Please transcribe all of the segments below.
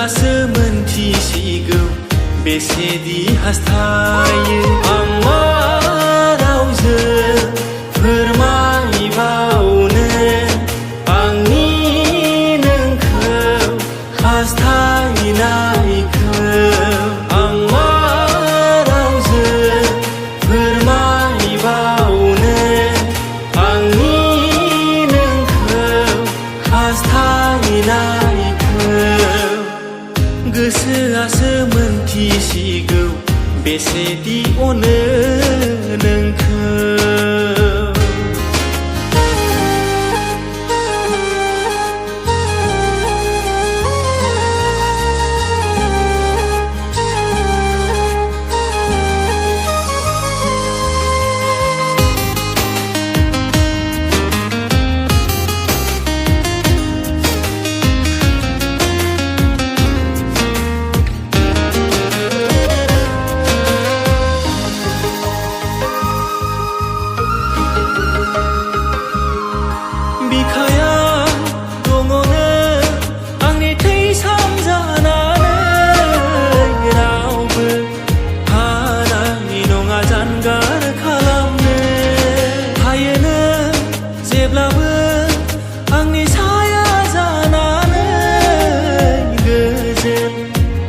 गोसोआसो मोनथिसिगौ बेसेदि हास्थायो आं मा रावजों फोरमायबावनो आंनि नोंखौ हास्थायनायखौ आं मा रावजों फोरमायबावनो आंनि नोंखौ हास्थायनायखौ गोसोआसो मोनथिसिगौ बेसेदि अनो नोंखौ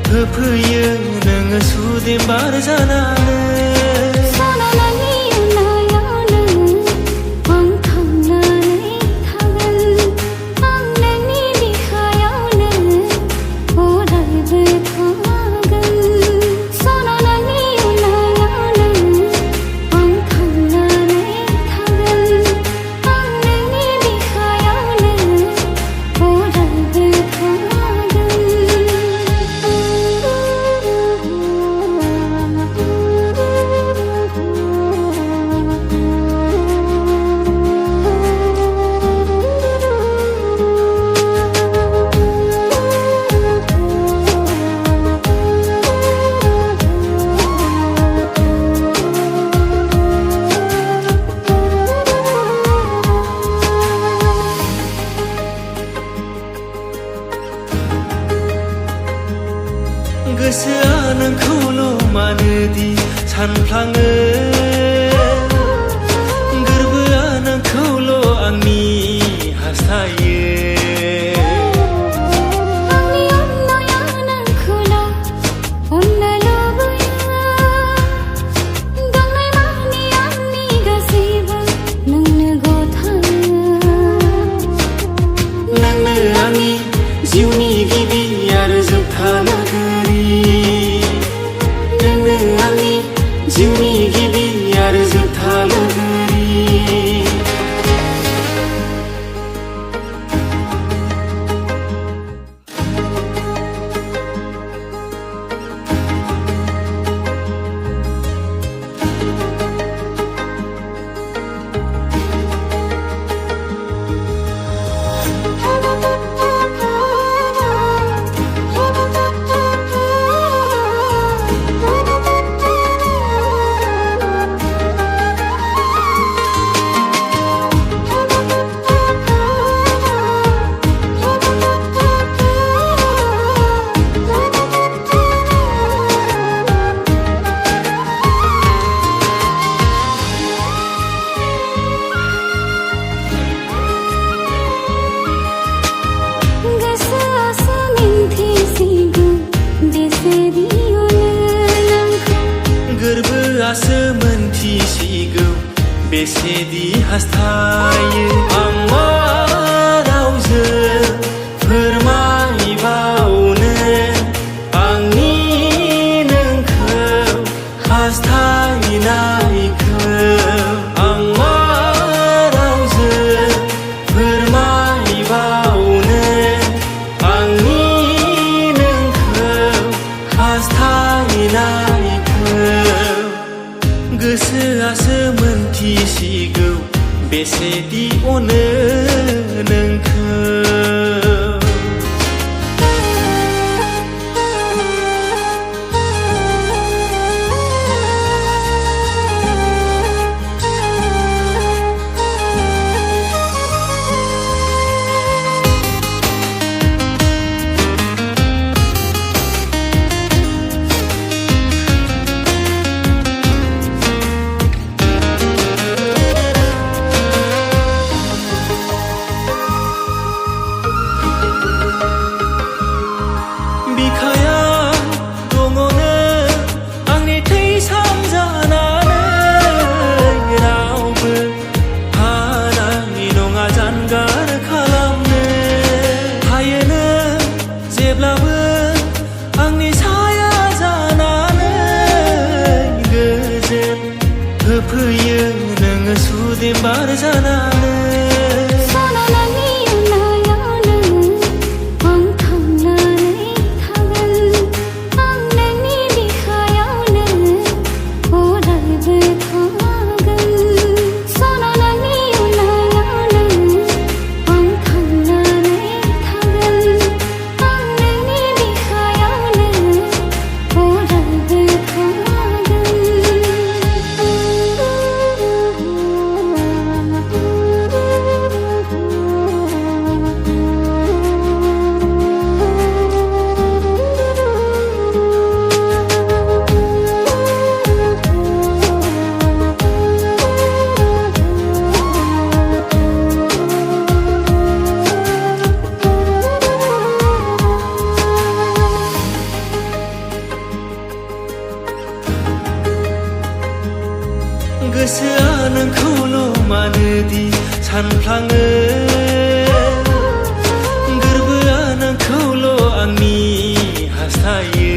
होफैयो नोङो सुदेम बार जानानै सानालानि उनायाव नोङो आं थांनानै थागोन आं नोंनि बिखायाव नोङो अरायबो थागोन सानालानि उनायाव नोङो आं थांनानै थागोन आं नोंनि बिखायाव नोङो अरायबो थागोन गोसोआ नोंखौल' मानोदि सानफ्लाङो गोरबोआ नोंखौल' आंनि हास्थायो आंनि अननाया नोंखौल' अननो लुबैयो दंनाय मानि आंनि गासैबो नोंनो गथायो नोंनो आंनि जिउनि गिबि आरो जोबथा नोंनो आंनि जिउनि गिबि आरो जोबथा लोगोरि गोरबोआसो मोनथिसिगौ बेसेदि हास्थायो आं मा रावजों फोरमायबावनो आंनि नोंखौ हास्थायनायखौ आं मा रावजों फोरमायबावनो आंनि नोंखौ हास्थायनायखौ गोसोआसो मोनथिसिगौ बेसेदि अनो नोंखौ गोदेम बार जानानै सनानानि उनायावनो आं थांनानै थागोन आं नोंनि बिखायावनो अरायबो थागोन सनानानि उनायावनो आं थांनानै थागोन आं नोंनि बिखायावनो अरायबो गोसोआ नोंखौल' मानोदि सानफ्लाङो गोरबोआ नोंखौल' आंनि हास्थायो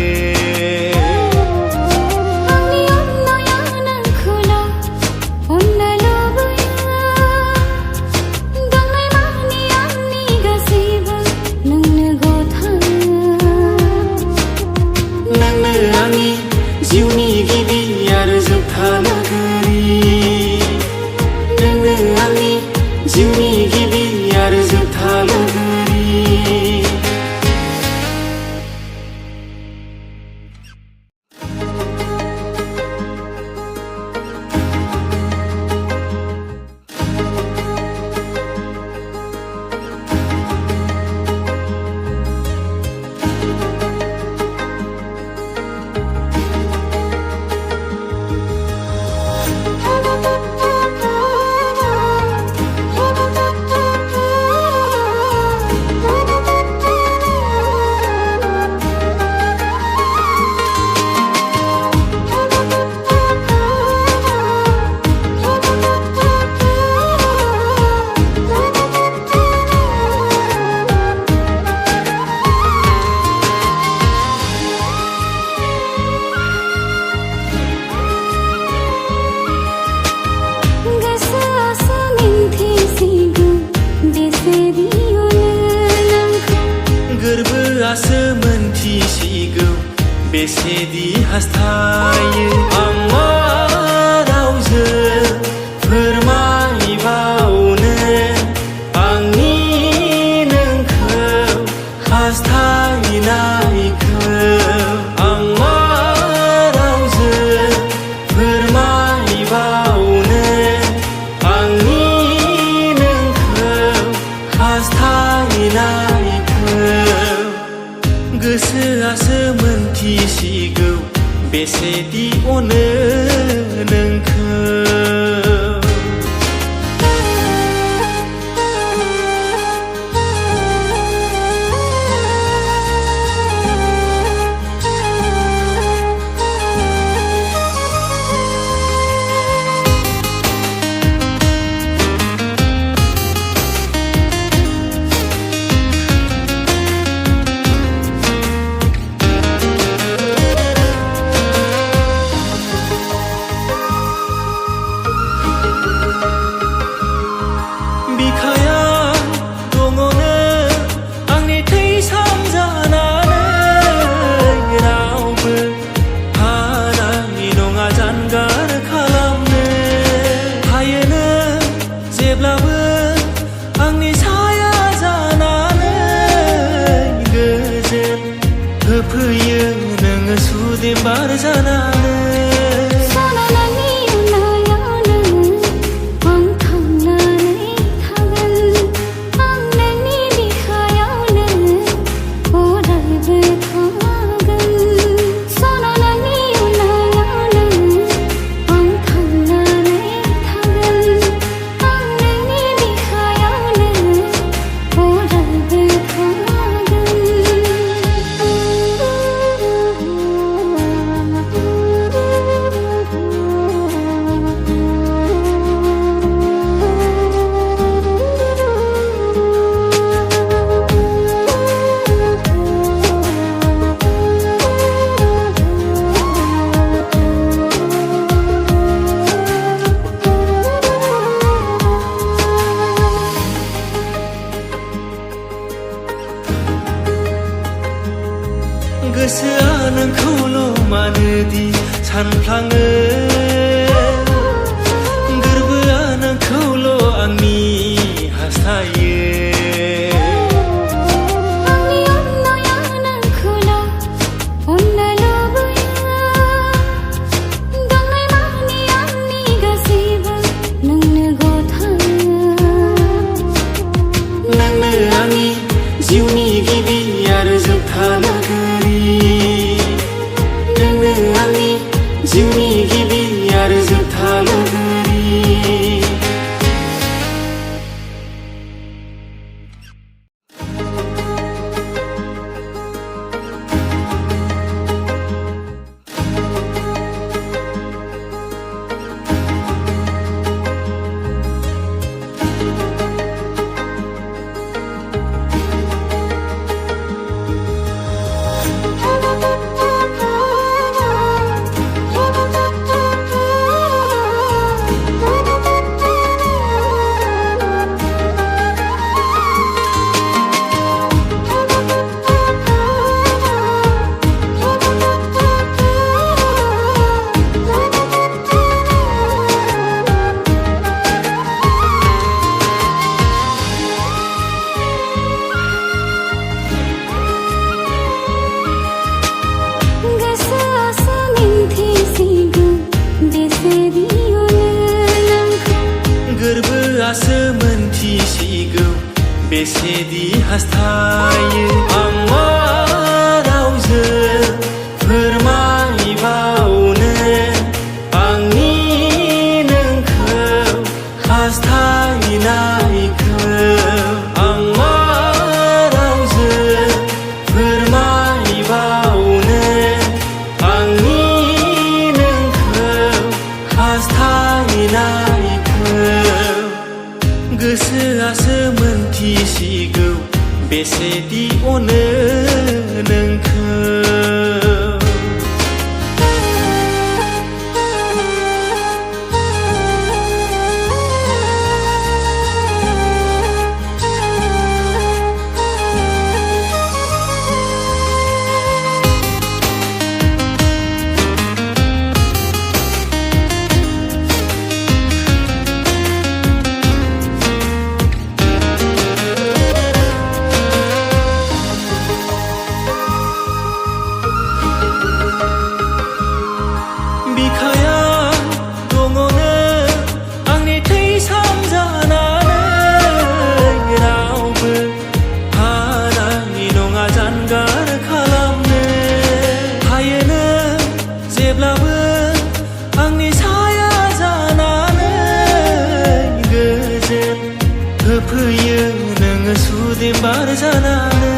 आंनि अननाया नोंखौल' अननो लुबैयो दंनाय मानि आंनि गासैबो नोंनो गथायो नोंनो आंनि जिउनि गिबि आरो जोबथा लोगोरि नोंनो आंनि जिउनि गिबि आरो जोबथा लोगोरि गोसोआसो मिन्थिसिगौ बेसेदि अनो नोंखौ गोरबोआसो मोनथिसिगौ बेसेदि हास्थायो आं मा रावजों फोरमायबावनो आंनि नोंखौ हास्थायनायखौ आं मा रावजों फोरमायबावनो आंनि नोंखौ हास्थायनायखौ गोसोआसो मोनथिसिगौ बेसेदि अनो नोंखौ सानफ्लाङो गोरबोआ नोंखौल' आंनि हास्थायो आंनि अननाया नोंखौल' अननो लुबैयो दंनाय मानि आंनि गासैबो नोंनो गथायो नोंनो आंनि जिउनि गिबि आरो जोबथा लोगोरि नोंनो आंनि जिउनि गिबि आरो जोबथा लोगोरि गोरबोआसो मोनथिसिगौ बेसेदि हास्थायो आं मा रावजों फोरमायबावनो आंनि नोंखौ हास्थायनायखौ आं मा रावजों फोरमायबावनो आंनि नोंखौ हास्थायनायखौ गोसोआसो मोनथिसिगौ बेसेदि अनो नोंखौ बिखाया दङनो आंनि थै सामजानानै रावबो हानाय नङा जानगार खालामनो हायोनो जेब्लाबो आंनि साया जानानै गोजोन होफैयो नोङो सुदेम बार जानानै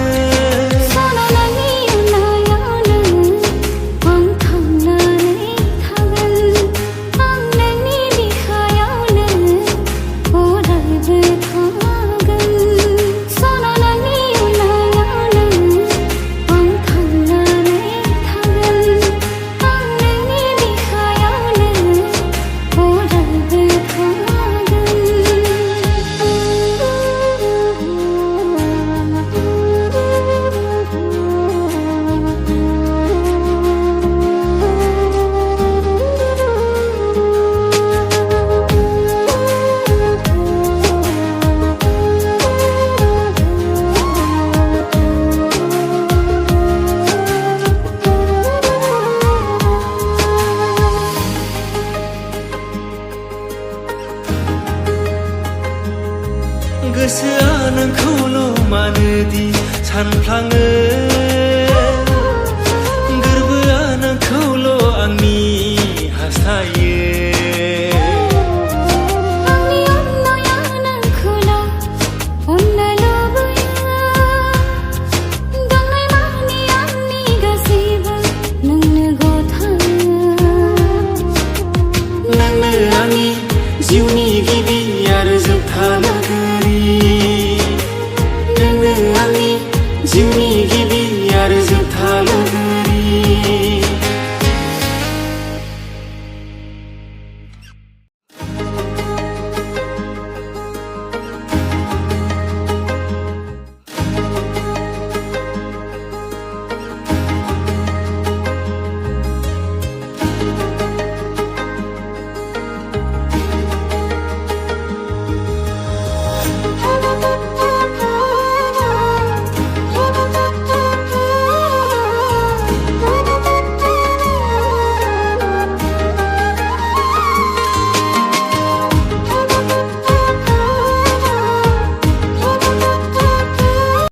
गोसोआ नोंखौल' मानोदि सानफ्लाङो